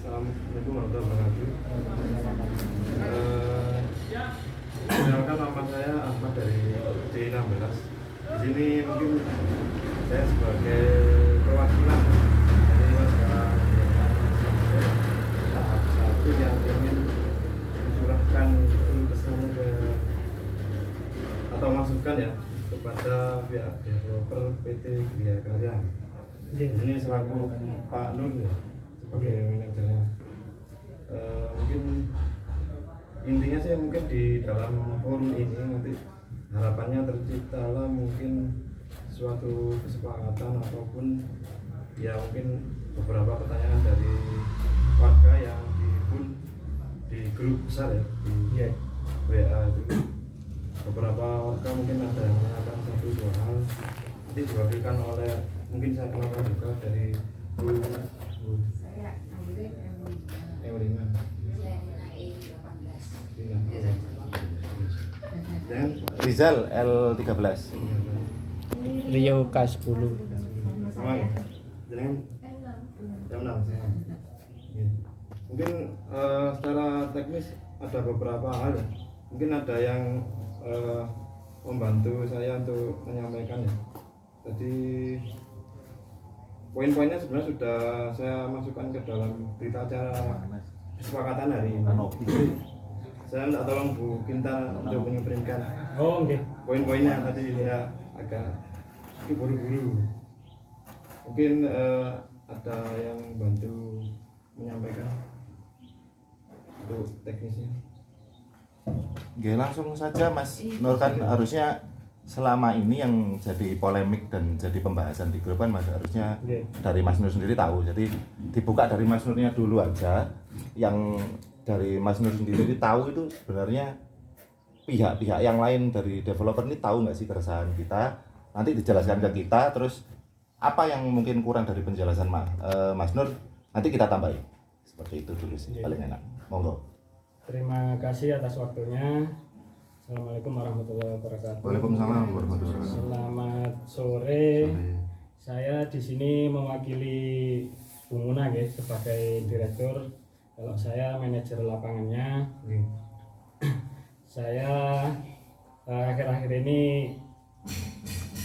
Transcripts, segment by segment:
Assalamualaikum warahmatullahi wabarakatuh. Perkenalkan, nama saya Ahmad dari D16. Di sini mungkin saya sebagai perwakilan dari masyarakat tahap 1 yang ingin mencurahkan kesan ke atau masukan ya kepada pihak developer PT Gria Karya. Ini selaku Pak Nur ya, sebagai manajernya. Mungkin intinya sih mungkin di dalam forum ini nanti harapannya terciptalah mungkin suatu kesepakatan ataupun ya mungkin beberapa pertanyaan dari warga yang di grup besar ya di WA itu. Beberapa warga mungkin ada yang menanyakan satu dua hal, nanti diwakilkan oleh mungkin saya kenalkan juga dari Bu Eulina. Rizal L13. Rio K10. Jangan jam 6. Mungkin secara teknis ada beberapa hal ya. Mungkin ada yang membantu saya untuk menyampaikan ya. Jadi poin-poinnya sebenarnya sudah saya masukkan ke dalam berita acara kesepakatan hari ini. Saya minta tolong Bu Kinta untuk menyemprinkan poin-poinnya. Tadi ya agak buru-buru. Mungkin ada yang bantu menyampaikan untuk teknisnya. Oke, langsung saja Mas Nur, kan harusnya selama ini yang jadi polemik dan jadi pembahasan di grup kan Mas, harusnya dari Mas Nur sendiri tahu. Jadi dibuka dari Mas Nurnya dulu aja. Yang dari Mas Nur sendiri tahu itu sebenarnya pihak-pihak yang lain dari developer ini tahu nggak sih keresahan kita? Nanti dijelaskan ke kita, terus apa yang mungkin kurang dari penjelasan Mas Nur, nanti kita tambahin. Seperti itu dulu sih, paling enak. Monggo. Terima kasih atas waktunya. Assalamualaikum warahmatullahi wabarakatuh. Waalaikumsalam warahmatullahi wabarakatuh. Selamat sore. Saya di sini mewakili Bu Muna guys, sebagai direktur. Kalau saya manajer lapangannya. Saya akhir-akhir ini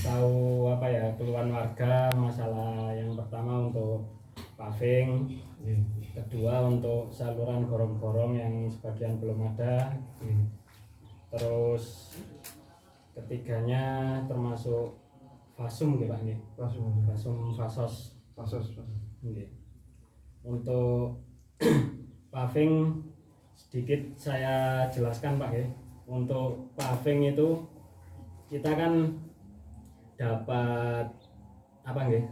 tahu keluhan warga, masalah yang pertama untuk paving, kedua untuk saluran gorong-gorong yang sebagian belum ada, terus ketiganya termasuk fasum gitu Pak nih. Fasum fasos. Untuk paving sedikit saya jelaskan Pak ya. Untuk paving itu kita kan dapat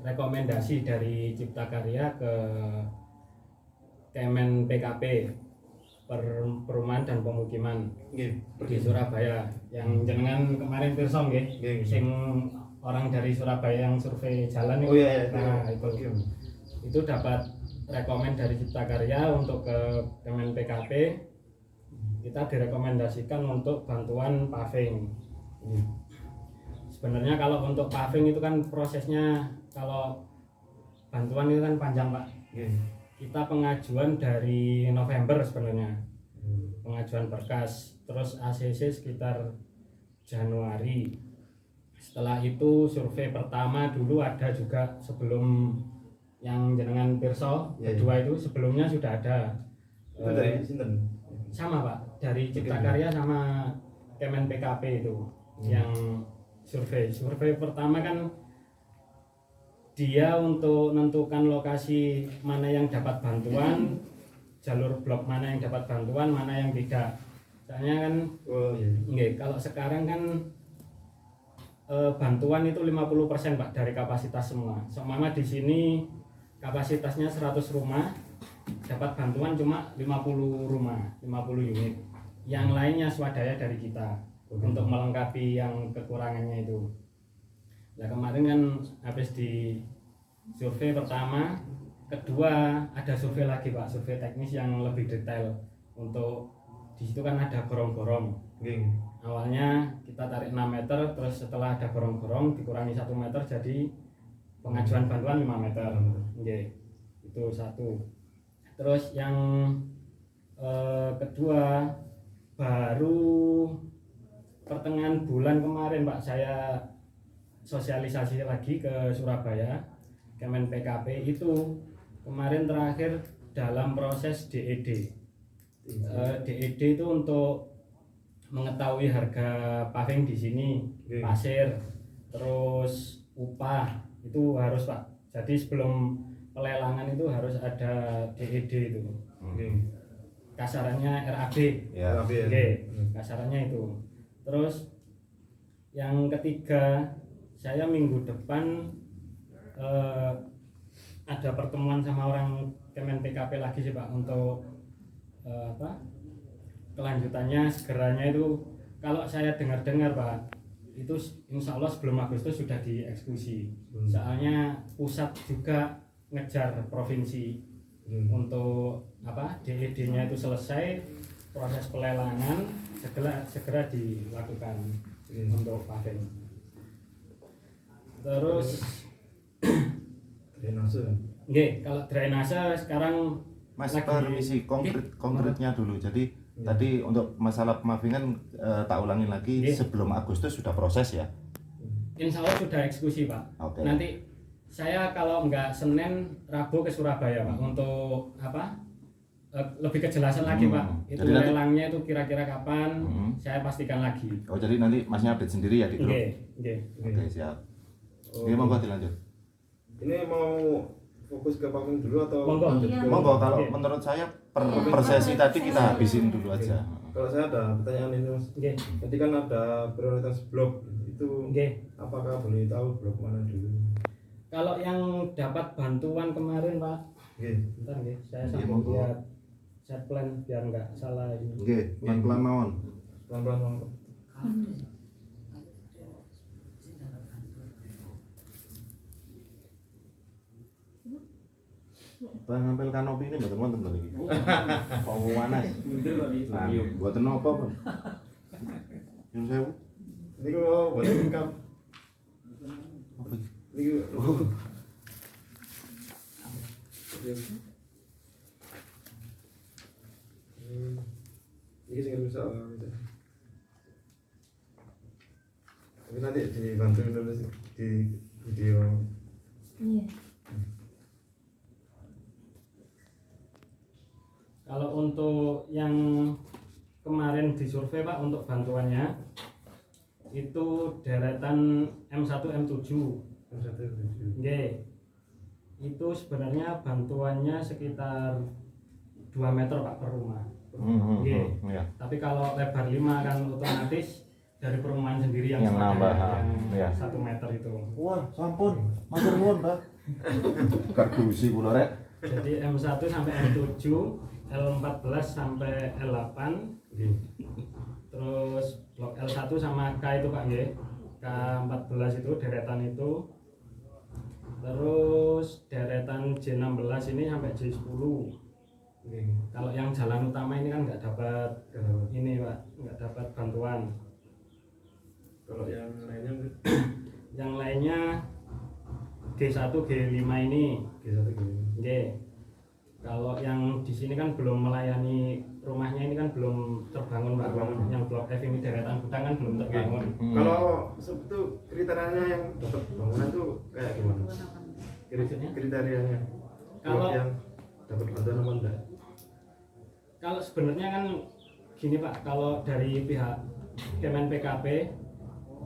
rekomendasi dari Cipta Karya ke Kemen PKP, Perumahan dan Pemukiman di Surabaya, yang jenengan kemarin pirsa nggih, sing orang dari Surabaya yang survei jalan itu. Itu dapat rekomen dari Cipta Karya untuk ke Kemen PKP. Kita direkomendasikan untuk bantuan paving. Sebenarnya kalau untuk paving itu kan prosesnya, kalau bantuan itu kan panjang Pak. Kita pengajuan dari November sebenarnya, pengajuan berkas, terus ACC sekitar Januari. Setelah itu survei pertama dulu ada juga sebelum yang jenengan pirsa, kedua itu sebelumnya sudah ada. Itu dari Sinten? Sama Pak, dari Cipta Karya sama Kemen PKP itu yang survei pertama kan dia untuk menentukan lokasi mana yang dapat bantuan, jalur blok mana yang dapat bantuan, mana yang tidak. Soalnya kan kalau sekarang kan bantuan itu 50% Pak dari kapasitas semua. Seumpama di sini kapasitasnya 100 rumah, dapat bantuan cuma 50 rumah, 50 unit. Yang lainnya swadaya dari kita untuk melengkapi yang kekurangannya itu. Nah kemarin kan habis di survei pertama, kedua ada survei lagi Pak, survei teknis yang lebih detail. Untuk di situ kan ada gorong-gorong. Awalnya kita tarik 6 meter, terus setelah ada gorong-gorong dikurangi 1 meter jadi pengajuan bantuan 5 meter. Itu satu. Terus yang kedua, baru pertengahan bulan kemarin Pak saya sosialisasi lagi ke Surabaya, Kemen PKP itu kemarin terakhir dalam proses DED. DED itu untuk mengetahui harga paving di sini, pasir, terus upah itu harus Pak. Jadi sebelum pelelangan itu harus ada DED itu. Kasarannya RAB. Ya. Kasarannya itu. Terus yang ketiga, saya minggu depan ada pertemuan sama orang Kemen PKP lagi sih Pak untuk kelanjutannya segeranya itu. Kalau saya dengar-dengar Pak, itu insya Allah sebelum Agustus sudah dieksekusi. Soalnya pusat juga ngejar provinsi untuk DED-nya itu selesai, proses pelelangan segera dilakukan untuk paving. Terus drainase. Kalau drainase sekarang Mas, lagi permisi konkretnya dulu. Jadi tadi untuk masalah pemavingan tak ulangin lagi, sebelum Agustus sudah proses ya? Insya Allah sudah eksekusi Pak. Okay. Nanti saya kalau nggak Senin, Rabu ke Surabaya Pak untuk lebih kejelasan lagi Pak. Itu jadi lelangnya itu kira-kira kapan, saya pastikan lagi. Oh, jadi nanti Masnya update sendiri ya di grup? Oke, siap. Ini monggo dilanjut. Ini mau fokus ke paving dulu atau Monggo. Monggo, kalau menurut saya per sesi tadi kita habisin dulu aja. Kalau saya ada pertanyaan ini Mas. Jadi kan ada prioritas blok itu, apakah boleh tahu blok mana dulu? Kalau yang dapat bantuan kemarin Pak, bentar saya sambil lihat set plan biar nggak salah ini. Pelan-pelan mawon. Pelan-pelan Mas. Bang ngambil kanopi ini mboten wonten lagi. Mau panas. Nah, mboten apa, Bang. Nyun sewu. Niku mau buat income. Apa iki? Niku. Ini sing rusak. Tapi nanti dibantu dulu di video. Iya. Kalau untuk yang kemarin disurvei Pak untuk bantuannya itu deretan M1 M7. Itu sebenarnya bantuannya sekitar 2 meter Pak per rumah. Ya. Tapi kalau lebar 5 kan otomatis dari perumahan sendiri yang nambah yang 1 meter itu. Wah, sampun. Matur nuwun, Pak. Kardusi kula rek. Jadi M1 sampai M7, L14 sampai L8. Terus blok L1 sama K itu Pak nggih. K14 itu deretan itu. Terus deretan J16 ini sampai J10. Kalau yang jalan utama ini kan nggak dapat ini Pak, nggak dapat bantuan. Kalau yang lainnya Yang lainnya G1 G5 ini. Kalau yang di sini kan belum melayani rumahnya ini kan belum terbangun Pak. Yang blok F ini deretan gudang kan belum terbangun. Kalau itu kriterianya yang dapat bangunan itu kayak gimana? Kriterianya. Kalau yang dapat bantuan apa enggak? Kalau sebenarnya kan gini Pak, kalau dari pihak Kemen PKP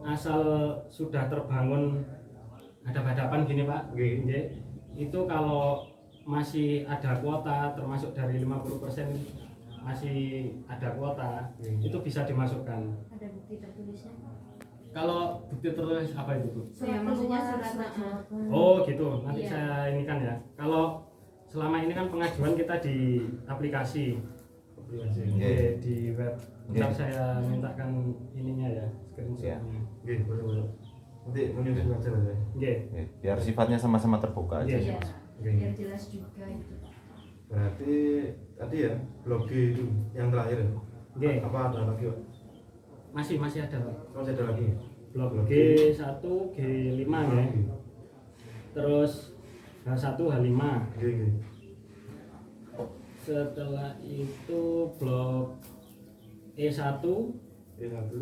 asal sudah terbangun hadap-hadapan gini Pak, itu kalau masih ada kuota termasuk dari 50% masih ada kuota, itu bisa dimasukkan. Ada bukti tertulisnya? Kalau bukti tertulis apa itu Bu? Ya, maksudnya surat. Oh gitu, nanti Iya. saya ini kan ya. Kalau selama ini kan pengajuan kita di aplikasi, di web. Ntar saya mintakan ininya ya, screenshotnya. Boleh. Nanti menyusun aja lah saya. Biar sifatnya sama-sama terbuka aja. Iya, biar jelas juga itu. Berarti tadi ya blok G itu yang terakhir ya? Apa ada lagi Pak? Masih ada Pak. Masih ada lagi? Blok G1, G5 ya. Terus H1, H5. Setelah itu blok E1 E1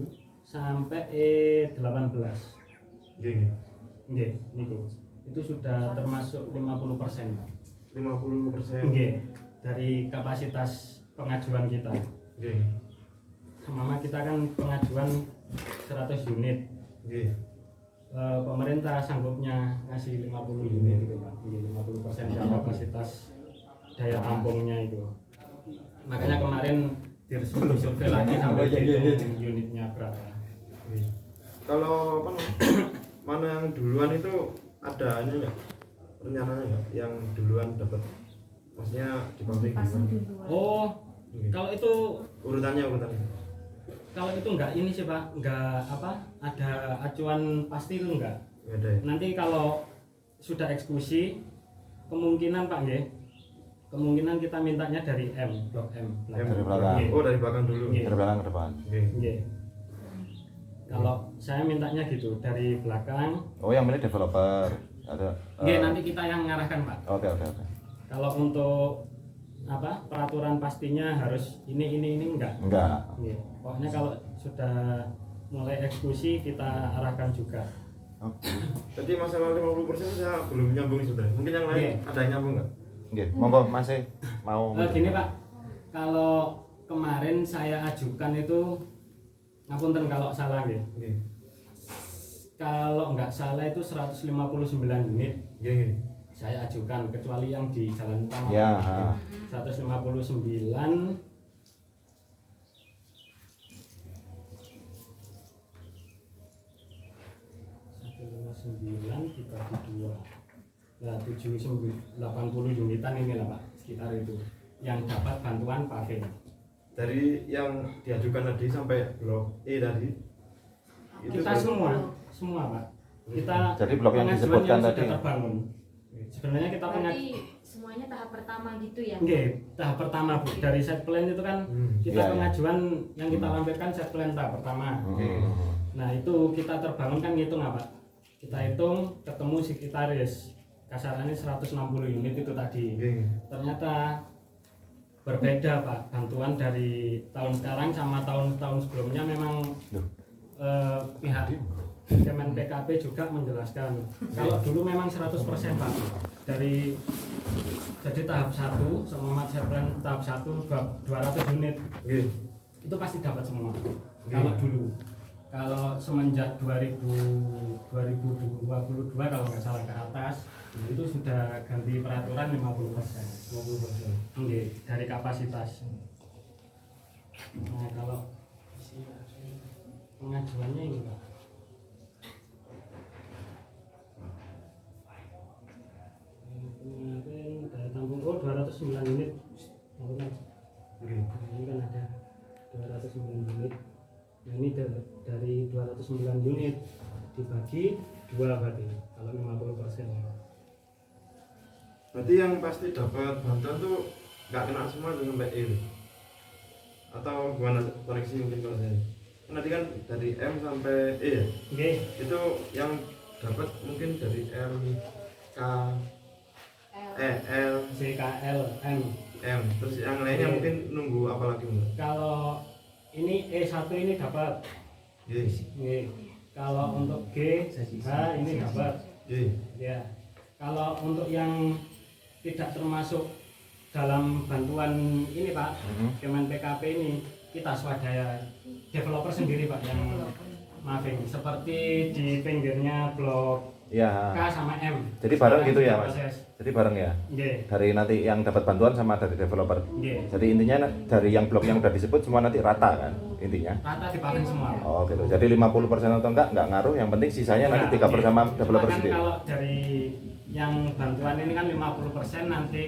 sampai E18. nggih. Nggih, niku. Itu sudah termasuk 50%. 50%. Nggih, dari kapasitas pengajuan kita. Nggih. Mama kita kan pengajuan 100 unit. Nggih. Pemerintah sanggupnya ngasih 50 unit gitu Pak. Nggih, 50% dari kapasitas daya tampungnya itu. Makanya kemarin disurvei lagi sampai dihitung unitnya berapa. Nggih. Kalau apa namanya? Mana yang duluan itu ada ini enggak? Rencananya enggak yang duluan dapat? Maksudnya di pabrik Pasang gimana? duluan. Oh, Nggih. kalau itu Urutannya. enggak ini sih Pak, enggak apa? Ada acuan pasti itu enggak. Enggak ada ya? Nanti kalau sudah eksekusi kemungkinan Pak nggih. Kemungkinan kita mintanya dari M, blok M. Dari belakang. Nggih. Oh, dari belakang dulu. Nggih. Dari belakang ke depan. Nggih. Nggih. Kalau saya mintanya gitu dari belakang. Oh, yang milik developer. Ada. Nggih, nanti kita yang mengarahkan Pak. Oke. Kalau untuk apa peraturan pastinya harus ini enggak. Enggak. Nggih. Pokoknya kalau sudah mulai eksekusi kita arahkan juga. Oke. Jadi masalah 50% saya belum nyambung sudah. Mungkin yang lain Nggih. ada yang nyambung nggak? Nggih, monggo Mas mau. Gini Pak, kalau kemarin saya ajukan itu ngapunten kalau salah nggih. Nggih. Kalau nggak salah itu 159 unit Nggih. saya ajukan kecuali yang di jalan utama. Ya. 159 dibagi 2. Nah, 80 unitan ini lah Pak, sekitar itu yang dapat bantuan paving. Dari yang diajukan tadi sampai blok E tadi. Itu Kita berapa? semua Pak. Kita Jadi blok yang pengajuan disebutkan sudah tadi. terbangun. Sebenarnya kita Berarti semuanya tahap pertama gitu ya? Nggih, tahap pertama Bu. Dari set plan itu kan kita Iya. pengajuan yang kita lampirkan set plan tahap pertama. Nah, itu kita terbangun kan ngitung apa? Kita hitung ketemu sekretaris kasarannya 160 unit itu tadi. Nggih. Ternyata berbeda Pak, bantuan dari tahun sekarang sama tahun-tahun sebelumnya memang pihak Kemen PKP juga menjelaskan kalau dulu memang 100% Pak dari jadi tahap 1 sama plan tahap 1 200 unit Nggih. itu pasti dapat semua kalau dulu. Kalau semenjak 2022 kalau nggak salah ke atas itu sudah ganti peraturan 50%. 50%. Nggih, dari kapasitas. Nah, kalau pengajuannya ini Pak. Kemarin daya tampung 209 unit. Nggih. Ini kan ada 209 unit. Nah, ini dari 209 unit dibagi 2 berarti kalau 50%. Berarti yang pasti dapat bantuan tuh nggak kena semua tuh sampai E. Atau gimana koreksi mungkin kalau saya. Kan tadi kan dari M sampai E ya. Oke. Itu yang dapat mungkin dari M, K, E, L, CKL M. M. Terus yang lainnya mungkin nunggu apa lagi Mbak? Kalau ini E1 ini dapat. Yes. Oke. Kalau untuk G, H ini dapat. Yes. Ya. Kalau untuk yang tidak termasuk dalam bantuan ini Pak, Kemen PKP ini kita swadaya developer sendiri Pak yang maafin seperti di pinggirnya blok Ya. K sama M. Jadi bareng gitu ya Mas. Proses. Jadi bareng ya. Nggih. Dari nanti yang dapat bantuan sama dari developer. Nggih. Jadi intinya dari yang blok yang udah disebut semua nanti rata kan intinya. Rata dipakai semua. Oh gitu. Jadi 50% atau enggak ngaruh. Yang penting sisanya nanti Nah, 3 bersama nggih. developer Cuma kan sendiri. kalau dari yang bantuan ini kan 50% nanti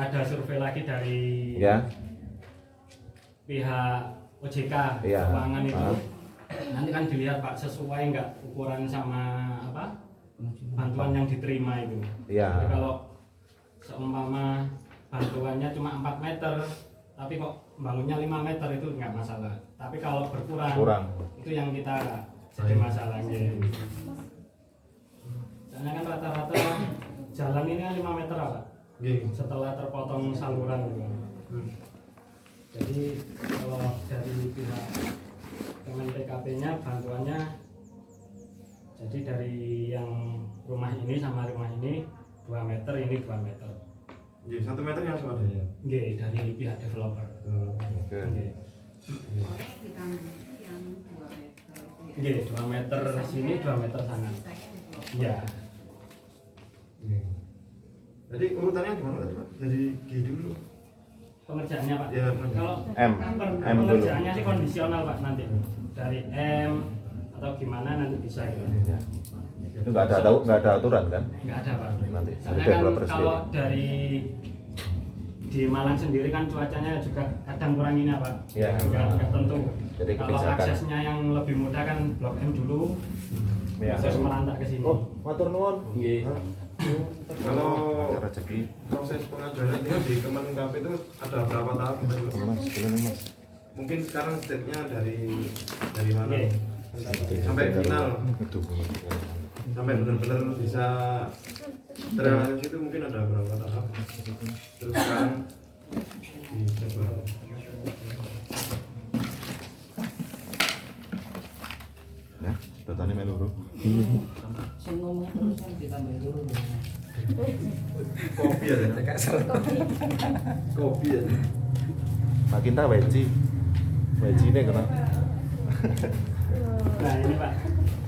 ada survei lagi dari Ya. pihak OJK Iya. keuangan itu. Ah. Nanti kan dilihat Pak sesuai enggak ukuran sama apa bantuan yang diterima itu. Iya. Jadi kalau seumpama bantuannya cuma 4 meter tapi kok bangunnya 5 meter itu enggak masalah. Tapi kalau berkurang Kurang. itu yang kita jadi masalahnya. Soalnya kan rata-rata jalan ini kan 5 meter Pak. Nggih. setelah terpotong saluran gitu. Jadi kalau dari pihak Kemen PKP-nya bantuannya jadi dari yang rumah ini sama rumah ini 2 meter, ini 2 meter. Nggih, 1 meter yang swadaya. Nggih, dari pihak developer. Oke. Nggih. Nggih, 2 meter sini, 2 meter sana. Iya. Nggih. Jadi urutannya gimana tadi, Pak? Dari G dulu. Pengerjaannya Pak. Ya, Kalau M dulu. pengerjaannya sih kondisional Pak nanti. Dari M atau gimana nanti bisa gitu. Ya. Itu nggak ada aturan kan? Nggak ada Pak. Nanti Soalnya dari kan developer kalau sendiri. dari di Malang sendiri kan cuacanya juga kadang kurang ini Pak. Iya. Nggak tentu. Jadi Kalau kebijakan. aksesnya yang lebih mudah kan Blok M dulu, Ya. terus melantak ke sini. Oh, matur nuwun. Nggih. Kalau Ada rezeki. proses pengajuan itu di Kemen KP itu ada berapa tahap gitu, Mas? Mas, boleh nih, Mas. Mungkin sekarang stepnya dari mana? Nggih. Sampai final. Itu. Sampai benar-benar bisa terrealisasi itu mungkin ada berapa tahap? Terus sekarang dicoba. Ya, datanya melu, Bro. Sing ngomong terus kan ditambah turun. Kopi ya? Kopi ya? Makin tak weji. Weji ini kena. Nah ini Pak,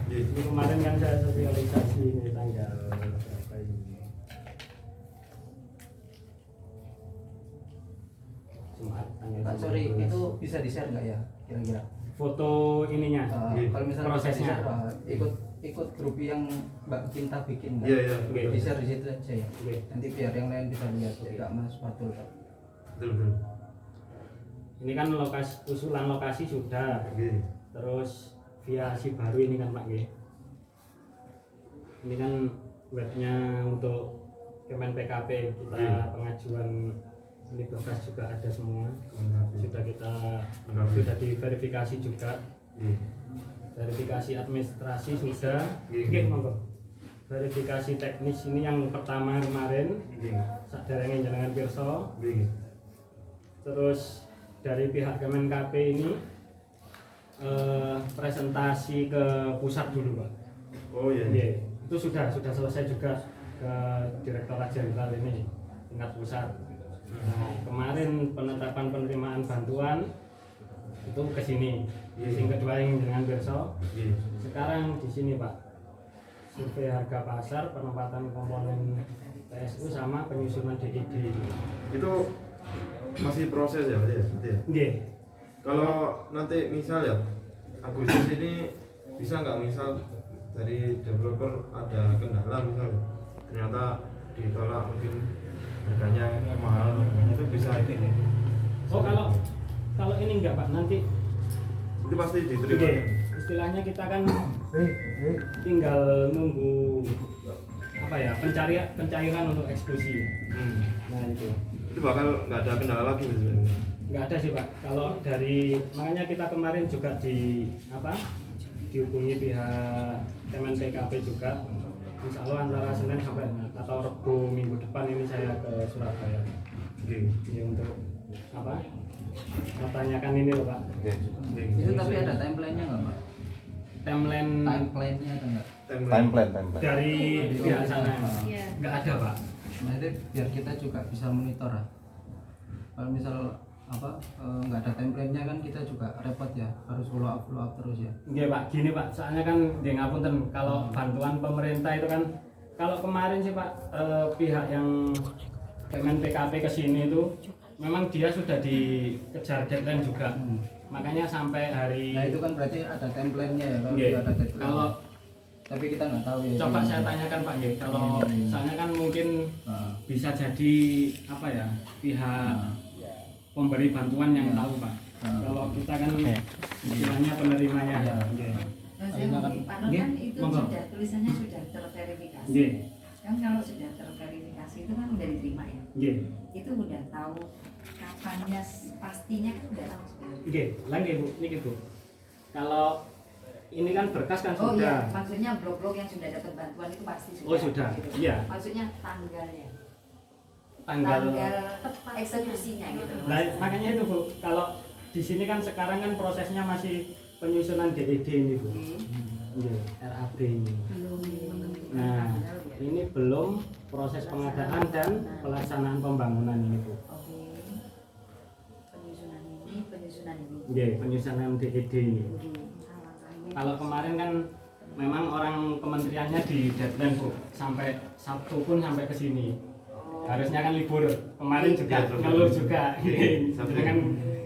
Nggih. ini kemarin kan saya sosialisasi ini tanggal berapa ini? Jumat tanggal Pak sorry, 19. itu bisa di-share nggak ya kira-kira? Foto ininya. Kalau misalnya bisa Prosesnya. di-share, ikut grup yang Mbak Cinta bikin nggak? Iya, iya. Oke. Di-share di situ aja ya. Oke. Nanti biar yang lain bisa lihat, tidak Mas Fatul. Pak. Betul. Ini kan usulan lokasi sudah, Nggih. terus via si baru ini kan Pak G. Ini kan webnya untuk Kemen PKP kita pengajuan ini berkas juga ada semua, sudah kita sudah diverifikasi juga, Nggih. verifikasi administrasi sudah, Iya. Oke, monggo. Verifikasi teknis ini yang pertama kemarin, Nggih. sadarnya jenengan pirsa. Nggih. Terus dari pihak Kemen KP ini presentasi ke pusat dulu Pak. Oh iya. Iya, itu sudah selesai juga ke Direktorat Jenderal ini tingkat pusat. Nah, kemarin penetapan penerimaan bantuan itu ke sini. Yang kedua yang dengan Berso. Nggih. Sekarang di sini Pak. Survei harga pasar, penempatan komponen PSU sama penyusunan DID. Itu masih proses ya, Pak ya? Berarti ya? Nggih. Kalau nanti misal ya Agustus ini bisa nggak misal dari developer ada kendala misal ternyata ditolak mungkin harganya mahal itu bisa ini Oh kalau ini enggak Pak, nanti itu pasti diterima. Oke, istilahnya kita kan tinggal nunggu apa ya pencairan untuk eksekusi. Nah itu Bakal nggak ada kendala lagi sebenarnya. nggak ada sih Pak. Kalau dari makanya kita kemarin juga dihubungi pihak Kemen PKP juga. Insya Allah antara Senin sampai atau Rabu minggu depan ini saya ke Surabaya. Ini untuk Tanyakan ini loh Pak. Oke. Itu tapi ada timeline-nya nggak Pak? Timeline-nya ada nggak? Timeline. Dari pihak sana Iya. nggak ada Pak. Nah itu biar kita juga bisa monitor ya. Kalau misal nggak ada template-nya kan kita juga repot ya, harus follow up terus ya. Iya Pak, gini Pak, soalnya kan di ngapunten kalau bantuan pemerintah itu kan kalau kemarin sih Pak pihak yang Kemen PKP ke sini itu memang dia sudah dikejar deadline juga. Makanya sampai hari Nah itu kan berarti ada template-nya ya kalau Nggih. tidak ada deadline. Kalau Tapi kita nggak tahu ya. coba gimana. saya tanyakan Pak ya, kalau soalnya kan mungkin Nah, bisa jadi pihak pemberi bantuan yang tahu Pak. Kalau kita kan istilahnya penerimanya ya. Pak Nur kan itu Monggo. sudah tulisannya sudah terverifikasi. Nggih. Kan kalau sudah terverifikasi itu kan udah diterima ya. Nggih. Itu udah tahu kapannya pastinya kan udah tahu sebenarnya. Oke, lagi Bu, ini Bu. Kalau ini kan berkas kan Oh sudah. iya, maksudnya blok-blok yang sudah dapat bantuan itu pasti sudah. Oh sudah, gitu. iya. Maksudnya tanggalnya. tanggal. eksekusinya gitu. Nah, makanya itu Bu, kalau di sini kan sekarang kan prosesnya masih penyusunan DED ini Bu. Iya, RAB ini. Nah, ini belum proses pengadaan dan pelaksanaan pembangunan ini Bu. Oke. Penyusunan ini. Iya, penyusunan DED ini. Alangkahnya. Kalau kemarin kan memang orang kementeriannya di deadline Bu, sampai Sabtu pun sampai ke sini. Harusnya kan libur. Kemarin juga Iya, ngeluh juga. Sabtu. Dengan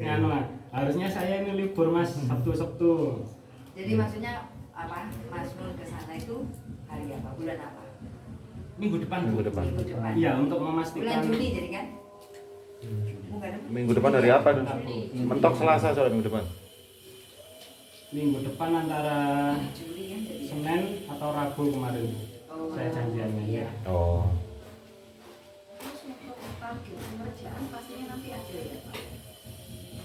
nganu lah. Harusnya saya ini libur Mas, Sabtu. Jadi maksudnya apa? Mas Nur ke sana itu hari apa? Bulan apa? Minggu depan Bu. Minggu depan. Minggu depan. Iya, untuk Bulan memastikan. Juli jadi kan? Bukan. Minggu depan hari apa? Mentok Selasa soalnya minggu depan. Minggu depan antara Juli kan jadi. Senin atau Rabu kemarin Bu. Oh, Saya janjiannya. iya. Oh. Terus untuk target pengerjaan pastinya nanti ada ya Pak?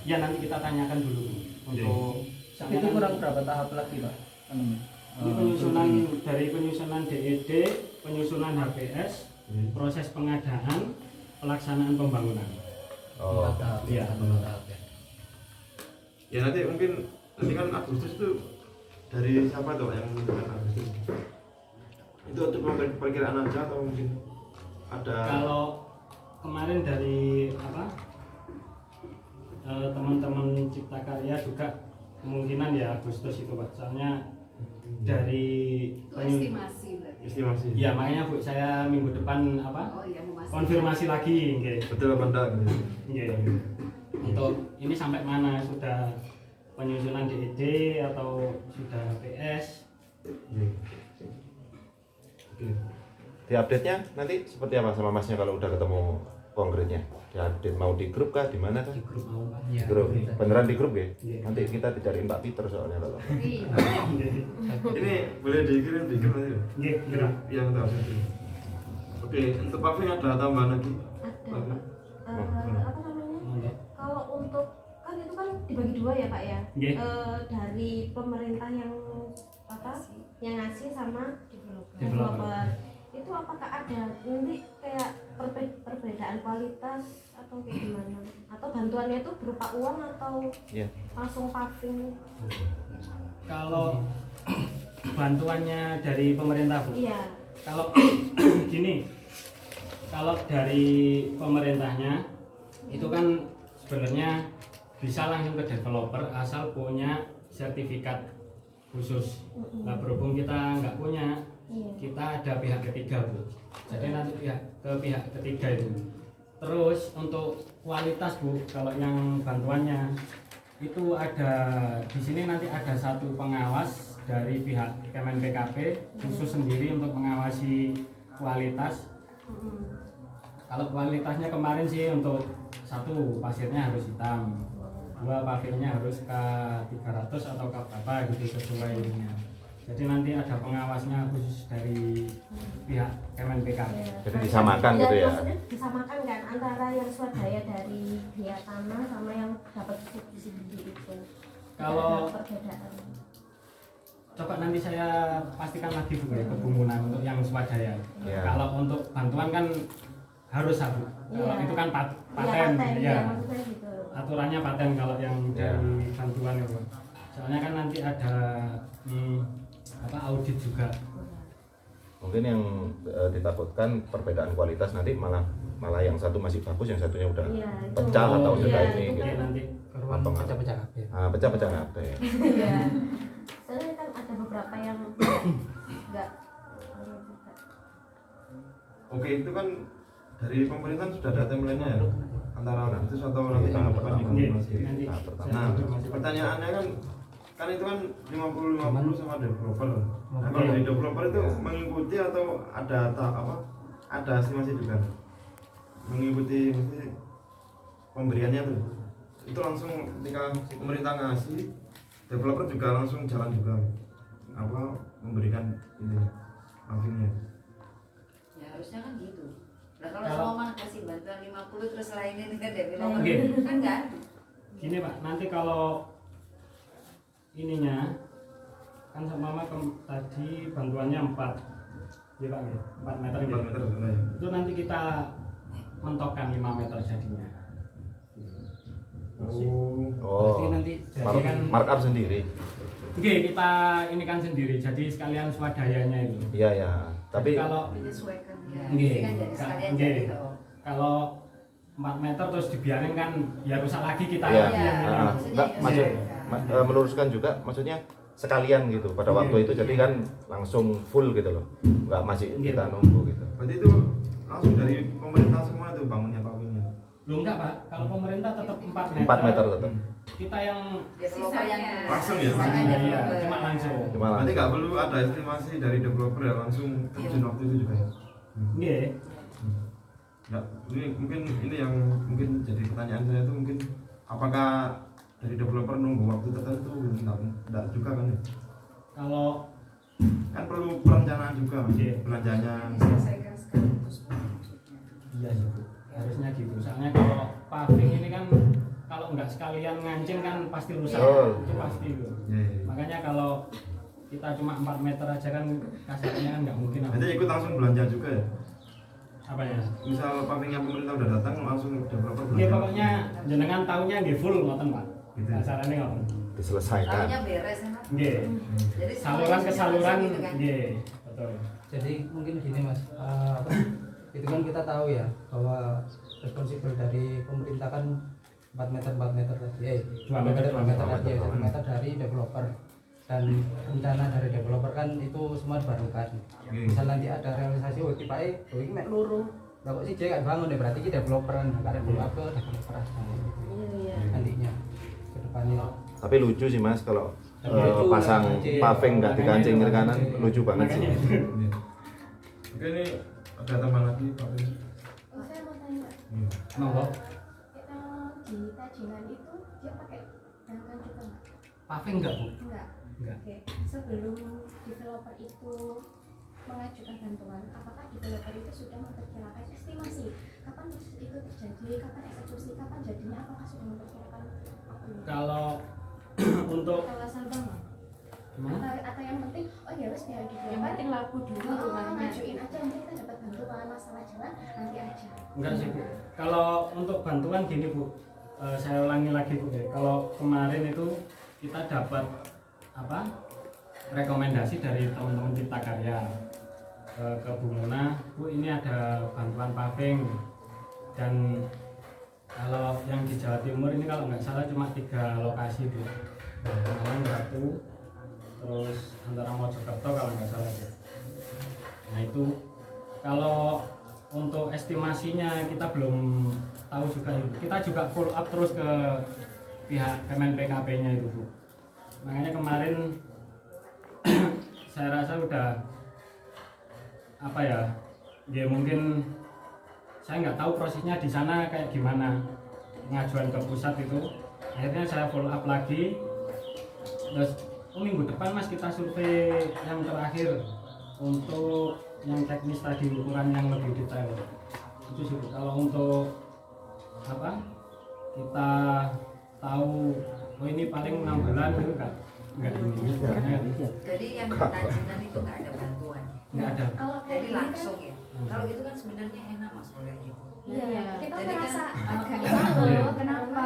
Ya nanti kita tanyakan dulu Bu. Untuk Itu kurang berapa tahap lagi Pak? ini penyusunan dari penyusunan DED, penyusunan HPS, proses pengadaan, pelaksanaan pembangunan. Oh. Iya. Ya nanti kan Agustus itu dari siapa tuh yang menentukan Agustus? Itu untuk perkiraan aja atau mungkin ada? Kalau kemarin dari teman-teman Cipta Karya juga kemungkinan ya Agustus itu Pak. Soalnya dari Estimasi berarti. estimasi. ya makanya Bu saya minggu depan Oh iya mau masuk. konfirmasi lagi nggih. Betul apa enggak? Gitu. Nggih. Untuk ini sampai mana, sudah penyusunan DED atau sudah PS? Oke. Di update-nya nanti seperti apa sama Masnya kalau udah ketemu konkretnya? Di update mau di grup kah, di mana kah? Di grup mau Pak. Di grup. Beneran di grup ya? Iya. Nanti kita dicariin Pak Peter soalnya kalau. Iya. Ini boleh dikirim nanti ya? Nggih, grup. Yang tahu satu. Oke, untuk paving ada tambahan lagi? Ada apa namanya? Kalau untuk kan itu kan dibagi dua ya Pak ya. Nggih. Dari pemerintah yang yang ngasih sama Developer. developer. Itu apakah ada nanti kayak perbedaan kualitas atau kayak gimana? Atau bantuannya itu berupa uang atau Iya. langsung paving? Kalau bantuannya dari pemerintah Bu. Iya. Kalau gini, kalau dari pemerintahnya itu kan sebenarnya bisa langsung ke developer asal punya sertifikat khusus. Nah berhubung kita nggak punya, Iya. kita ada pihak ketiga Bu. Jadi nanti pihak ketiga itu. Terus untuk kualitas Bu, kalau yang bantuannya itu ada di sini nanti ada satu pengawas dari pihak Kemen PKP khusus sendiri untuk mengawasi kualitas. Kalau kualitasnya kemarin sih untuk satu pasirnya harus hitam, dua pavingnya harus K300 atau K berapa gitu sesuai ininya. Jadi nanti ada pengawasnya khusus dari pihak Kemen PKP. Jadi disamakan gitu ya? Maksudnya disamakan kan antara yang swadaya dari biaya tanah sama yang dapat subsidi itu. Kalau Ada perbedaan. coba nanti saya pastikan lagi Bu ya kebumbungan untuk yang swadaya. Iya. Kalau untuk bantuan kan harus satu. Kalau Iya. itu kan Iya, paten, ya. ya. Maksudnya gitu. Aturannya paten kalau yang Ya. dari bantuan itu. Soalnya kan nanti ada audit juga. Mungkin yang ditakutkan perbedaan kualitas nanti malah yang satu masih bagus, yang satunya udah Iya, itu. pecah atau Oh, sudah iya, ini itu gitu. Oke, nanti Apa nggak? pecah-pecah kabeh. Pecah-pecah kabeh. Iya. Soalnya kan ada beberapa yang enggak juga. Oke, itu kan dari pemerintah sudah ada timeline-nya ya? Antara Agustus atau nanti tahap depan Iya, dikonfirmasi. nanti Tahap pertama. Nah, saya pertanyaannya kan itu kan 50-50 sama developer. Nah, Oke. kalau dari developer itu Ya. mengikuti atau ada estimasi juga? Mengikuti mesti pemberiannya tuh. Itu langsung ketika pemerintah ngasih, developer juga langsung jalan juga memberikan ini pavingnya. Ya harusnya kan gitu. Nah kalau Kalau- semua kasih bantuan 50 terus lainnya kan developer Oke. kan enggak. Gini Pak, nanti kalau ininya kan sama tadi bantuannya 4 ya Pak ya, 4 meter gitu. 4 meter sebenarnya. Itu nanti kita mentokan 5 meter jadinya. Oh, nanti Jadi kan markup sendiri. oke, kita ini kan sendiri, jadi sekalian swadayanya itu. Iya ya. Tapi Kalau menyesuaikan ya. Nggih. Kan jadi sekalian Nggih. jadi loh. kalau 4 meter terus dibiarin kan ya rusak lagi kita. Iya. Iya. Enggak, maksud meluruskan juga, maksudnya sekalian gitu pada waktu itu, jadi kan langsung full gitu loh, nggak masih kita nunggu gitu. Berarti itu langsung dari pemerintah semua itu bangunnya pavingnya. Belum enggak Pak, kalau pemerintah tetap 4 meter. 4 meter tetap. Kita yang Developer yang Langsung ya? Sisanya iya, developer. cuma langsung. Cuma Berarti langsung. nggak perlu ada estimasi dari developer ya, langsung terjun waktu itu juga ya. Nggih. Nggak, ini mungkin ini yang mungkin jadi pertanyaan saya itu mungkin apakah dari developer nunggu waktu tertentu? Enggak juga kan ya? Kalau Kan perlu perencanaan juga Mas. Iya. Belanjanya. diselesaikan sekaligus. iya sih Bu. Harusnya gitu. Soalnya kalau paving ini kan kalau nggak sekalian ngancing kan pasti rusak. Betul. Itu pasti itu. Iya, iya. Makanya kalau kita cuma 4 meter aja kan kasarnya kan nggak mungkin. Nanti ikut langsung belanja juga ya? Apa ya? Misal pavingnya pemerintah udah datang langsung developer belanja. Oke, pokoknya jenengan tahunya nggih full ngoten Pak. Gitu. Kasarannya ngoten. Diselesaikan. Tahunya beres enak. Nggih. Jadi Saluran ke saluran gitu kan. nggih. Betul. Jadi mungkin gini mas, itu kan kita tahu ya bahwa responsibel dari pemerintah kan 4 meter tadi, 2 meter, 2 meter tadi, 1 2 meter dari developer, dan rencana dari developer kan itu semua dibarukan. Misal nanti ada realisasi, oh tiba ini mek luru, lah kok sih dia nggak bangun ya, berarti ini developer kan, karena dulu apa developer Iya. nantinya ke depannya. Tapi lucu sih Mas kalau Tapi lucu, pasang ngancing. paving nggak dikancing kiri kanan, lucu banget sih. Makanya Iya. Oke, ini ada tambahan lagi Pak Bin. Oh, saya mau tanya, Iya. monggo. di Tajingan itu dia pakai bantuan juga nggak? Paving enggak Bu? Enggak. Enggak. Oke. Sebelum developer itu mengajukan bantuan, apakah developer itu sudah memperkirakan estimasi kapan proses itu terjadi, kapan eksekusi, kapan jadinya, apakah sudah memperkirakan waktunya? Kalau untuk Kawasan bangun gimana? atau yang penting oh ya wes biar developer Yang penting laku dulu rumahnya. ngajuin aja, nanti kita dapat bantuan masalah jalan nanti aja. Enggak sih Bu. Kalau untuk bantuan gini Bu, saya ulangi lagi Bu ya. Kalau kemarin itu kita dapat apa? Rekomendasi dari teman-teman Cipta Karya ke Bu Muna, Bu ini ada bantuan paving, dan kalau yang di Jawa Timur ini kalau nggak salah cuma 3 lokasi Bu. Malang, Batu, terus antara Mojokerto kalau nggak salah Bu. Nah itu kalau untuk estimasinya kita belum tahu juga Ibu. Kita juga follow up terus ke pihak Kemen PKP-nya itu Bu. Makanya kemarin saya rasa udah apa ya? Ya mungkin saya nggak tahu prosesnya di sana kayak gimana pengajuan ke pusat itu. Akhirnya saya follow up lagi. Terus minggu depan Mas kita survei yang terakhir untuk yang teknis tadi, ukuran yang lebih detail. Itu sih Bu. Kalau untuk apa kita tahu oh ini paling 6 bulan itu enggak ini. Jadi yang Tajingan itu nggak ada bantuan. Enggak ada. Kalau kayak Jadi gini kan langsung ya. Kalau itu kan sebenarnya enak mas kalau kayak gitu. iya, kita Jadi kan, merasa agak iya. ini Iya. loh, kenapa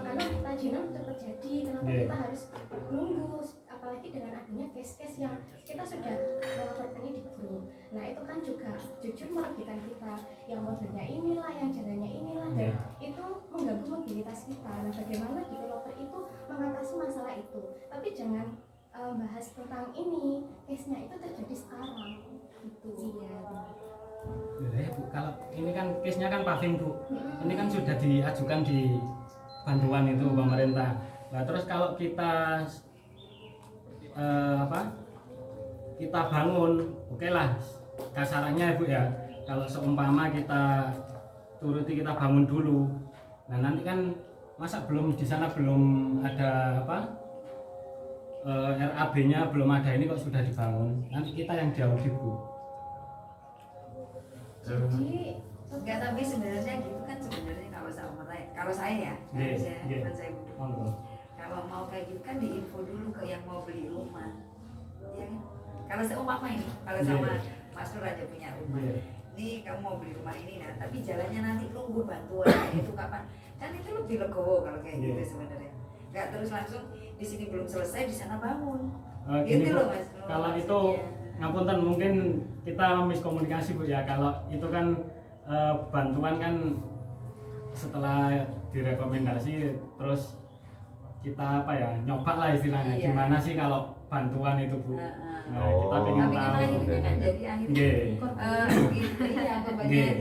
karena tajinan cepat jadi, kenapa Iya. kita harus nunggu, apalagi dengan adanya case-case yang kita sudah melaporkannya di grup. Nah itu kan juga jujur merugikan kita, yang modelnya inilah, yang jalannya inilah, dan Iya. itu mengganggu mobilitas kita. Nah bagaimana developer itu mengatasi masalah itu, tapi jangan bahas tentang ini, case-nya itu terjadi sekarang gitu. Iya. Ya, Bu, kalau ini kan case-nya kan paving Bu. Ini kan sudah diajukan di bantuan itu pemerintah. Nah, terus kalau kita kita bangun, oke lah kasarannya Bu ya. Kalau seumpama kita turuti kita bangun dulu. Nah, nanti kan masa belum di sana belum ada RAB-nya belum ada, ini kok sudah dibangun. Nanti kita yang diaudit Bu. Jadi Enggak, tapi sebenarnya gitu kan sebenarnya kalau saya ya, Iya, saya iya. kan saya Monggo. kalau mau kayak gitu kan diinfo dulu ke yang mau beli rumah, ya kan? Kalau seumpama ini, kalau sama Iya. Mas Nur aja punya rumah, Iya. nih kamu mau beli rumah ini, nah tapi jalannya nanti nunggu bantuan itu kapan, kan itu lebih legowo kalau kayak gitu sebenarnya. Nggak terus langsung di sini belum selesai di sana bangun. Gini, Gitu Bu, loh Mas. kalau itu Maksudnya. ngapunten mungkin kita miskomunikasi Bu ya. Kalau itu kan bantuan kan setelah direkomendasi terus kita apa ya nyoba lah istilahnya. Iya. Gimana sih kalau bantuan itu Bu? Nah, kita Oh. pengen Tapi kan tahu. akhirnya kan jadi akhirnya Nggih. iya korbannya Nggih.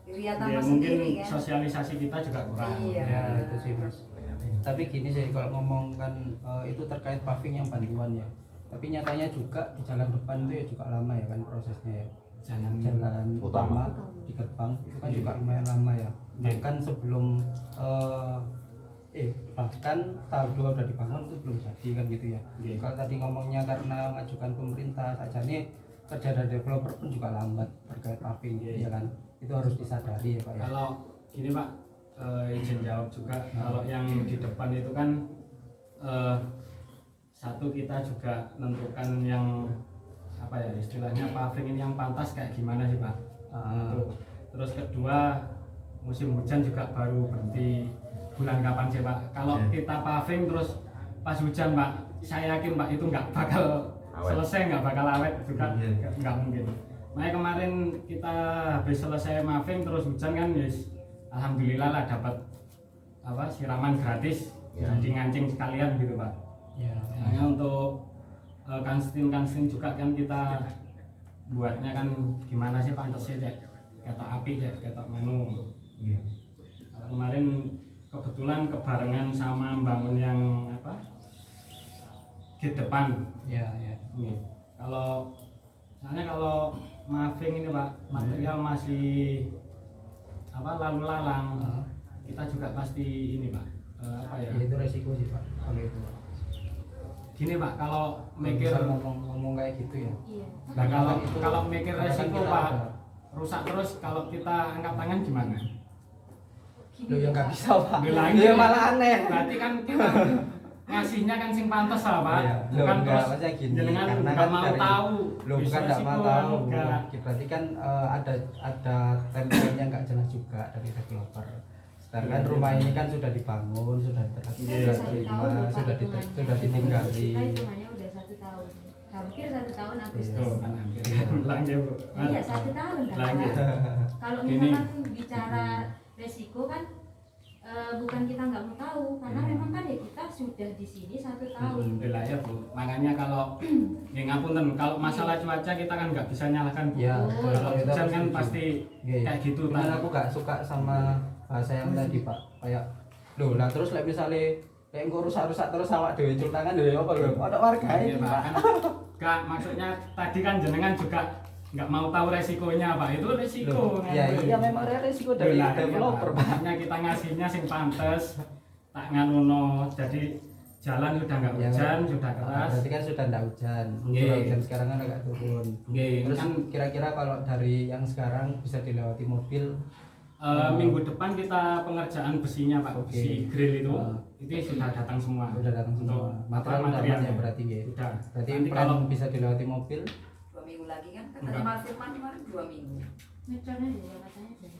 Ria Ya, tambah mungkin sendiri kan. sosialisasi kita juga kurang. Iya. Ya itu sih Mas. Tapi gini sih kalau ngomong kan itu terkait paving yang bantuan ya. Tapi nyatanya juga di jalan depan itu ya juga lama ya kan prosesnya ya. Jalan utama di gerbang itu kan juga lumayan lama ya. Bahkan sebelum bahkan tahap 2 udah dibangun itu belum jadi kan gitu ya. Iya. Kalau tadi ngomongnya karena ngajukan pemerintah saja nih kerja dari developer pun juga lambat terkait paving Iya. ya kan. Itu harus disadari ya Pak ya. Kalau gini Pak, izin jawab juga. Kalau yang di depan itu kan satu kita juga menentukan yang apa ya istilahnya paving ini yang pantas kayak gimana sih Pak. Terus kedua musim hujan juga baru berhenti bulan kapan sih Pak. Kalau kita paving terus pas hujan Pak, saya yakin Pak itu nggak bakal selesai, nggak bakal awet juga, nggak mungkin. Makanya kemarin kita habis selesai paving terus hujan kan, yes, alhamdulillah lah dapat apa siraman gratis, jadi ngancing sekalian gitu Pak. Ya. Hanya untuk kanstin juga kan kita buatnya kan gimana sih pantasnya cek ketok api cek ketok manu. Kemarin kebetulan kebarengan sama bangun yang apa di depan. Ya. Nih, kalau soalnya kalau maving ini Pak material masih apa lalu lalang, kita juga pasti ini Pak apa ya? Itu resiko sih Pak kalau itu. Gini Pak, kalau mikir Bisa ngomong kayak gitu ya. Iya. nah, kalau Itu- kalau mikir karena kan resiko kita Pak ada- rusak terus, kalau kita angkat tangan gimana? Loh ya nggak bisa Pak. Lah, Iya malah aneh. Berarti kan kita ngasihnya kan sing pantas lah Pak. Iya. Loh, Bukan enggak, terus maksudnya gini, jenengan karena nggak kan mau dari- tahu. Loh bukan nggak mau resiko, tahu. enggak. Berarti kan ada timeline-nya nggak jelas juga dari developer. Sedangkan Iya, rumah iya. ini kan sudah dibangun, sudah Iya. sudah ditinggali. Kita hitungannya udah 1 tahun. Hampir 1 tahun Agustus. Tuh, kan hampir. Ulang ya, Bu. Iya 1 tahun kan. Lanjut. Kalau Ini. misalkan bicara resiko kan bukan kita nggak mau tahu karena memang kan ya kita sudah di sini 1 tahun. Alhamdulillah ya Bu. Makanya kalau ya ngapunten, kalau masalah cuaca kita kan nggak bisa nyalahkan Bu. Ya, Kalau itu hujan aku kan setuju. pasti Iya. kayak gitu Cuman Pak. aku gak suka sama bahasa yang tadi Pak. Kayak loh lah terus like misalnya kayak engko rusak-rusak terus awak dhewe cul tangan lho ya apa lho. Ada warga Iya ini Pak. Pak. Kan, nggak, maksudnya tadi kan jenengan juga nggak mau tahu resikonya Pak. Itu resiko. Loh, ya iya memang ada resiko dari Lah, developer iya, Pak. makanya kita ngasihnya sing pantes tak nganuno. Jadi jalan sudah nggak Ya. hujan, sudah keras. Berarti kan sudah ndak hujan. Nggih. Sudah hujan sekarang kan agak turun. Nggih, Terus kan kira-kira kalau dari yang sekarang bisa dilewati mobil minggu depan kita pengerjaan besinya Pak, Oke. besi grill itu Ah. itu sudah datang semua. udah datang semua. Untuk Material udah materialnya aman ya berarti ya. Sudah. Berarti Nanti plan kalau bisa dilewati mobil. 2 minggu lagi kan katanya Enggak. Mas Firman kemarin 2 minggu. Ngecornya juga katanya jadi.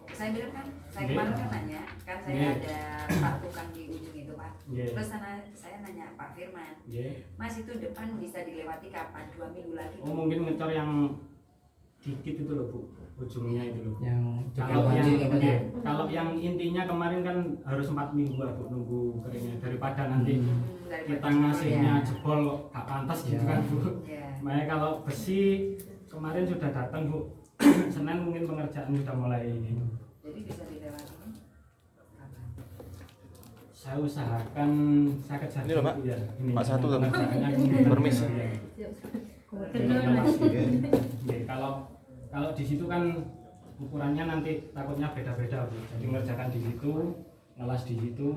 Saya bilang kan, saya Nggih. kemarin kan nanya, kan saya Nggih. ada Pak tukang di ujung itu Pak. Nggih. Terus saya nanya Pak Firman, Nggih. Mas itu depan bisa dilewati kapan? 2 minggu lagi. Oh mungkin ngecor yang dikit itu loh Bu, ujungnya itu loh. Yang Kalau cukup yang wajib gitu apa iya, ya? kalau yang intinya kemarin kan harus 4 minggu lah Bu nunggu keringnya, daripada nanti Daripada kita jebol ngasihnya ya. jebol gak pantas gitu Iya. kan Bu. Ya. Makanya kalau besi kemarin sudah datang Bu. Senin mungkin pengerjaan sudah mulai. Jadi bisa dilewati kapan? Saya usahakan saya kejar Ini loh, Pak. dulu ya. Ini Pak Satu, Pak. pengerjaannya ini. Permisi. Iya. Iya. Iya, kalau di situ kan ukurannya nanti takutnya beda-beda Bu. Jadi mengerjakan di situ, ngelas di situ,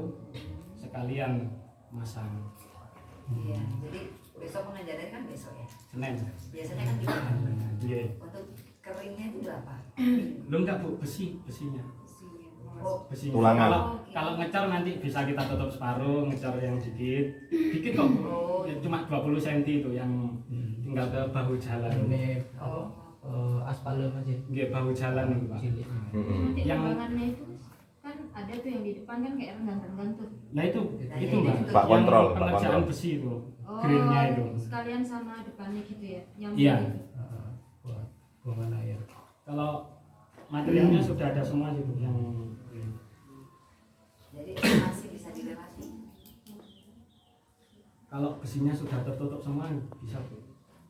sekalian masang. Iya. Jadi besok pengajaran kan besok ya. Senin. Biasanya kan gitu. Iya. Untuk keringnya itu berapa? Lu enggak Bu, besinya. Oh, Besinya. Tulangan. Kalau ngecor nanti bisa kita tutup separuh, ngecor yang dikit. Dikit kok Bu. Oh. Ya, cuma 20 cm itu yang tinggal ke bahu jalan. Ini oh. aspalnya masih Nggih, bahu jalan itu, Pak. cilik. Nanti Yang- timbangannya itu kan ada tuh yang di depan kan kayak renggang-renggang tuh. Nah itu Itu Mbak. Pak Yang kontrol, Pak pengerjaan kontrol. besi itu. Oh, Grillnya itu. sekalian sama depannya gitu ya. Yang Iya. itu. Buat buangan air. Kalau materialnya sudah ada semua gitu yang Jadi masih bisa dilewati. kalau besinya sudah tertutup semua bisa Bu.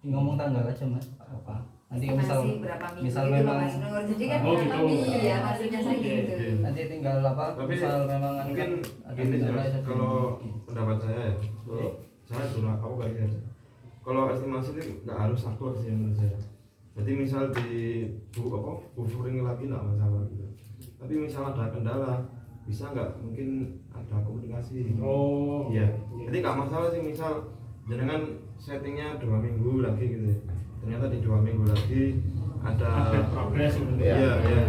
Ngomong tanggal aja mas, apa? Nanti misal Masih berapa minggu misal gitu loh, memang Mas Nur. Jadi kan Oh, gitu. iya maksudnya saya Oke, gitu. oke. nanti tinggal apa? Tapi misal memang mungkin ada gini sih, kendala Mas, ya, kalau jadi- pendapat saya ya, kalau saya dulu aku kayak gini. Kalau estimasi ini nggak harus akurat sih menurut saya. Jadi misal di buffering lagi nggak masalah gitu. Tapi misal ada kendala, bisa nggak mungkin ada komunikasi. Oh. Iya. Jadi nggak masalah sih misal jenengan settingnya 2 minggu lagi gitu. Ya. Ternyata di 2 minggu lagi ada Update progress gitu. Iya, iya.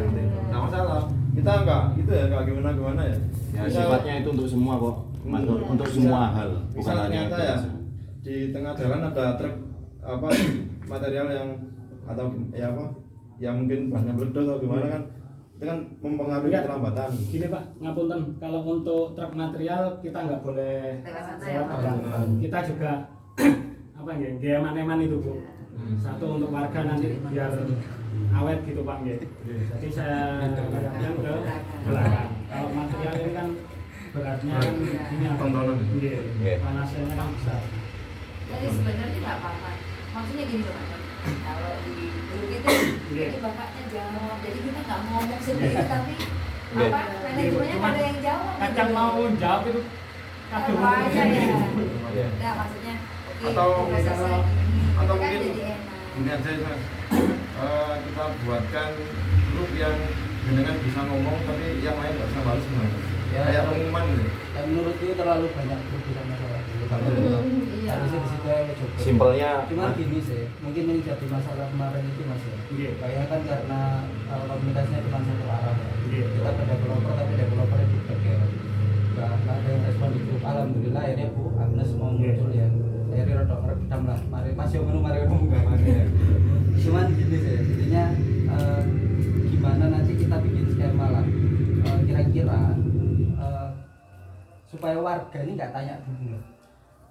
Nggak masalah. Kita nggak gitu ya, nggak gimana ya. Ya Misal- sifatnya itu untuk semua kok, Mas Nur. Untuk Bisa- semua hal, bukan misal hanya ternyata itu ya aja. di tengah jalan ada truk apa material yang atau ya apa yang mungkin banyak meledos atau gimana kan itu kan mempengaruhi Enggak. keterlambatan. Gini Pak, ngapunten, kalau untuk truk material kita nggak boleh Lewat sana ya, lewat Pak. Abang. Kita juga apa ya, gaya eman itu Bu. Satu untuk warga nanti biar awet gitu Pak nggih. Jadi saya lihatkan ke belakang. Kalau material ini kan beratnya kan ini apa? Tontonan. Nggih. Nggih. Panasnya kan besar. Jadi sebenarnya nggak apa-apa. Maksudnya gini loh Pak. Kalau di grup itu, Iya. jadi bapaknya jawab. Jadi kita nggak ngomong sendiri, Iya. tapi Iya. apa manajemennya Cuman ada yang jawab. Kadang gitu. mau jawab itu kadang Apa aja ya. Iya. Nah maksudnya, oke, Atau- kita selesai ini. atau Itu kan mungkin jadi enak. Ini aja ya, Mas. Kita buatkan grup yang jenengan bisa ngomong tapi yang lain nggak usah balas gimana? Ya. Kayak pengumuman gitu. Dan menurutku terlalu banyak keputusan masalah dulu kalau Iya. harusnya di situ aja coba. Simpelnya Cuma gini sih, mungkin yang jadi masalah kemarin itu mas ya. Iya. Kayaknya kan karena komunikasinya cuma satu arah ya. Iya. Kita ke developer tapi developernya feedback ya. Nggak ada yang respon di grup. Alhamdulillah akhirnya Bu Agnes mau Iya. muncul ya. Akhirnya rodok redam lah. Mari Mas yang mari nggak mari. Cuman gini sih, intinya gimana nanti kita bikin skema lah. Kira-kira supaya warga ini nggak tanya dulu loh.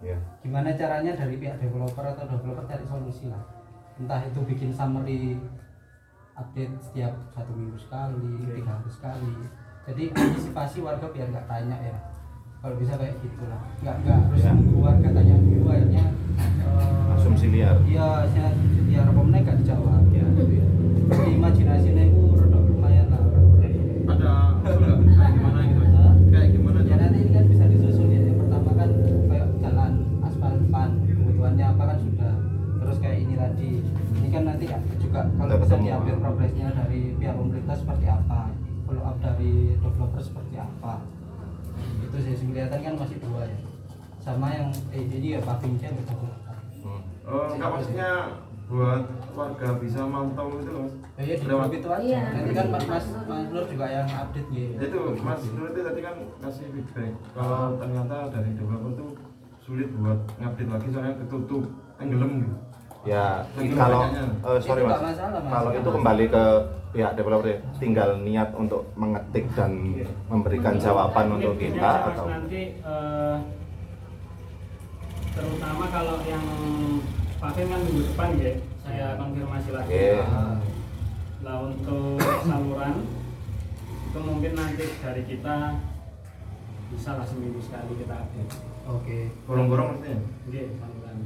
ya. Gimana caranya dari pihak developer atau developer cari solusi lah, entah itu bikin summary update setiap 1 minggu sekali, 3 hari sekali, jadi antisipasi warga biar nggak tanya ya, kalau bisa kayak gitu lah, nggak harus Ya. nunggu warga tanya dulu akhirnya Asumsi liar. iya biar pomnya nggak dijawab ya gitu ya. Jadi imajinasinya itu rada lumayan lah orang-orang. Ada nggak kayak gimana gitu? Hah? Kayak gimana? Ya nanti ini kan bisa disusun ya. Yang pertama kan kayak jalan aspal depan, kebutuhannya apa kan sudah. Terus kayak ini tadi, ini kan nanti juga kalau Udah bisa ketemu. diambil progresnya dari pihak pemerintah seperti apa, follow up dari developer seperti apa. Itu sih kelihatan kan masih 2 ya. Sama yang ini ya pavingnya betul. Enggak maksudnya buat warga bisa mantau itu Mas. Ya di Lewat- grup itu aja. Iya. Nanti kan Mas Nur juga yang update gitu. Itu Mas Nur itu tadi kan kasih feedback kalau ternyata dari developer tuh sulit buat ngupdate lagi soalnya ketutup tenggelam gitu. Ya, Tenggelam kalau banyaknya. sorry Itu Mas. nggak masalah, Mas. Kalau itu kembali ke pihak developer ya. Tinggal niat untuk mengetik dan memberikan jawaban untuk Mungkin kita aja, Mas, atau nanti terutama kalau yang paving kan minggu depan ya, saya konfirmasi lagi. Oke. Nah untuk saluran itu mungkin nanti dari kita bisa lah seminggu sekali kita update. Oke. Gorong-gorong maksudnya. Oke, saluran.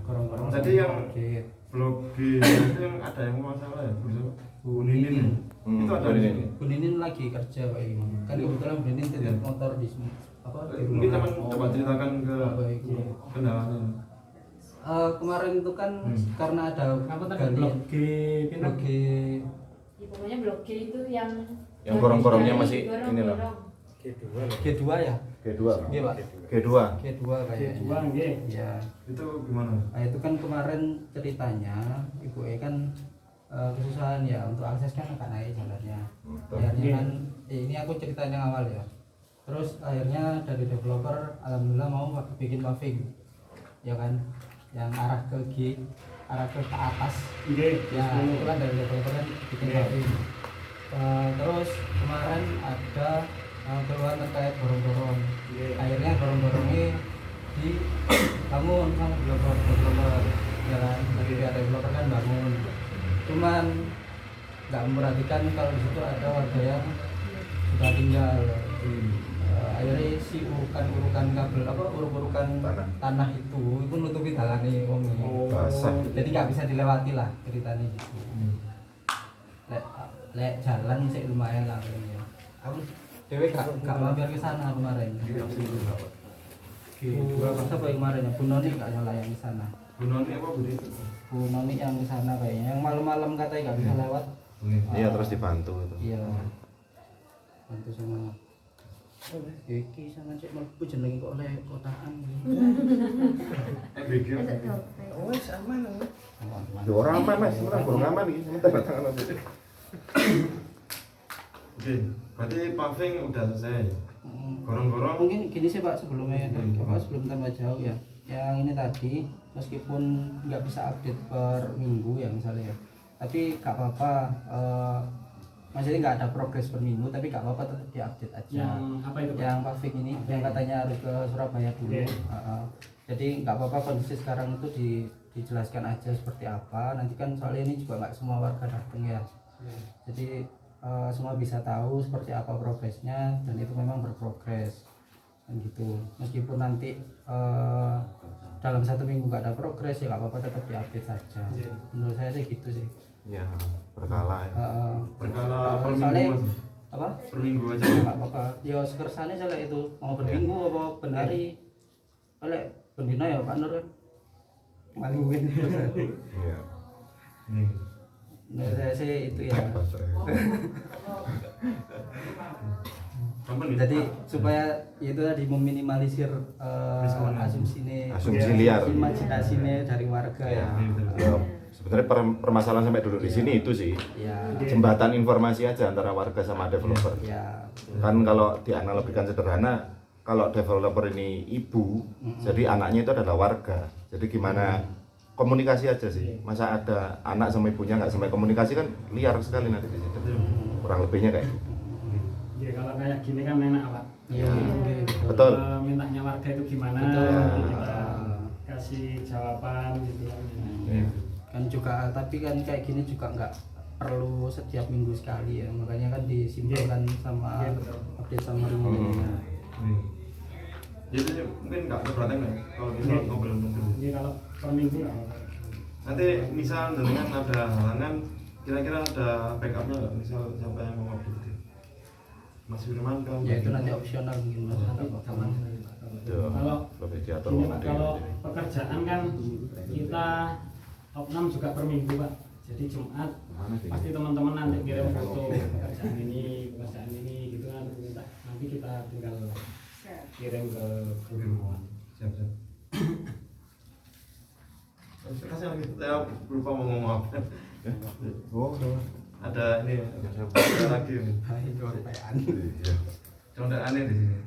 Korong-korong. Jadi yang Oke. blok G itu yang ada yang masalah ya, Bu Ninin ya? Itu ada Bu di Ninin. sini. Bu Ninin lagi kerja kayak gini. Kan kebetulan Bu Ninin titip motor di sini. Apa di Mungkin rumah. teman coba ceritakan ke Oh, baik. kendalanya. Kemarin itu kan karena ada Apa tadi blok G pindah? blok G Ya, pokoknya blok G itu yang gorong-gorongnya masih gorong-gorong. ini loh. G2 ya? G2. Iya, Pak. G2. G2 kayaknya. G2 nggih. Iya. Itu gimana? Nah, itu kan kemarin ceritanya Ibu E kan kesusahan ya untuk akses kan agak naik jalannya. Akhirnya kan ini aku ceritain yang awal ya. Terus akhirnya dari developer alhamdulillah mau bikin paving. Ya kan, yang arah ke G arah ke atas. Oke, Ya itu kan dari developer kan bikin Iya. pabrik. Terus kemarin ada keluhan terkait gorong-gorong. Akhirnya gorong-gorongnya dibangun sama developer ya kan, tapi pihak developer kan bangun. Cuman nggak memperhatikan kalau di situ ada warga yang sudah tinggal. Akhirnya si urukan kabel urukan tanah itu nutupi dalane wong ini. Basah. Jadi nggak bisa dilewati lah ceritanya gitu. Lek jalan sih lumayan lah ini. Aku dewe gak mampir ke sana kemarin. Siapa yang kemarin ya? Bu Noni gak nyala yang ke sana. Bu Noni apa Bu Desi? Bu Noni yang ke sana kayaknya. Yang malam-malam katanya gak bisa lewat. Iya, terus dibantu itu. Iya. Bantu sama. Iki sama cek mlebu jenenge kok oleh kotaan. BG. Oh, sama lah. Ya orang aman Mas, orang kurang aman iki, sementara tangan aja. Oke, berarti paving udah selesai. Gorong-gorong. Mungkin gini sih Pak sebelumnya sebelum tambah jauh ya. Yang ini tadi meskipun nggak bisa update per minggu ya misalnya ya, tapi nggak apa-apa. Maksudnya nggak ada progres per minggu, tapi nggak apa-apa tetap diupdate aja. Yang apa itu, Pak? Yang paving ini, yang katanya harus ke Surabaya dulu. Iya. Jadi nggak apa-apa kondisi sekarang itu dijelaskan aja seperti apa. Nanti kan soalnya ini juga nggak semua warga datang ya. Jadi semua bisa tahu seperti apa progresnya dan itu memang berprogres kan gitu. Meskipun nanti dalam 1 minggu nggak ada progres ya nggak apa-apa, tetap diupdate saja. Menurut saya sih gitu sih. Ya, berkala ya. Berkala per soalnya minggu. apa? Per minggu aja. Nggak apa-apa. Ya sekersane saya itu mau berminggu apa benhari. Oleh bendina ya Pak Nur kan. Paling win. Iya. Nih. Menurut saya sih itu ya. Kapan nih? Jadi supaya itu tadi meminimalisir asumsi liar. imajinasi dari warga ya. Ya, sebenarnya permasalahan sampai duduk di sini itu sih. Ya, Jembatan informasi aja antara warga sama developer. ya, Kan kalau dianalogikan sederhana, kalau developer ini ibu, jadi anaknya itu adalah warga. Jadi gimana komunikasi aja sih. Masa ada anak sama ibunya nggak sampai komunikasi kan liar sekali nanti di situ. Kurang lebihnya kayak gitu. Ya kalau kayak gini kan enak Pak. iya, Betul. Mintanya warga itu gimana? Betul. Kita kasih jawaban gitu kan. Kan juga tapi kan kayak gini juga nggak perlu setiap minggu sekali ya, makanya kan disimpulkan sama Iya, betul. update sama ini. Jadi mungkin nggak keberatan nggak kalau kita ngobrol dulu. Jadi kalau per minggu nggak apa-apa. Nanti misal dengan ada halangan, kira-kira ada backupnya nggak? Misal siapa yang mau update? Mas Firman kan? Ya itu nanti opsional mungkin Mas. Kalau Lebih diatur Gini, Pak, waktu. kalau pekerjaan kan kita opnam juga per minggu Pak. Jadi Jumat pasti teman-teman nanti kirim foto pekerjaan ini gitu kan, nanti kita tinggal kirim ke grup. Siap. Kasih lagi, saya lupa mau ngomong apa. Oh, Ada ini, ada lagi nih. Hai, gorpean. iya. Contoh aneh di sini.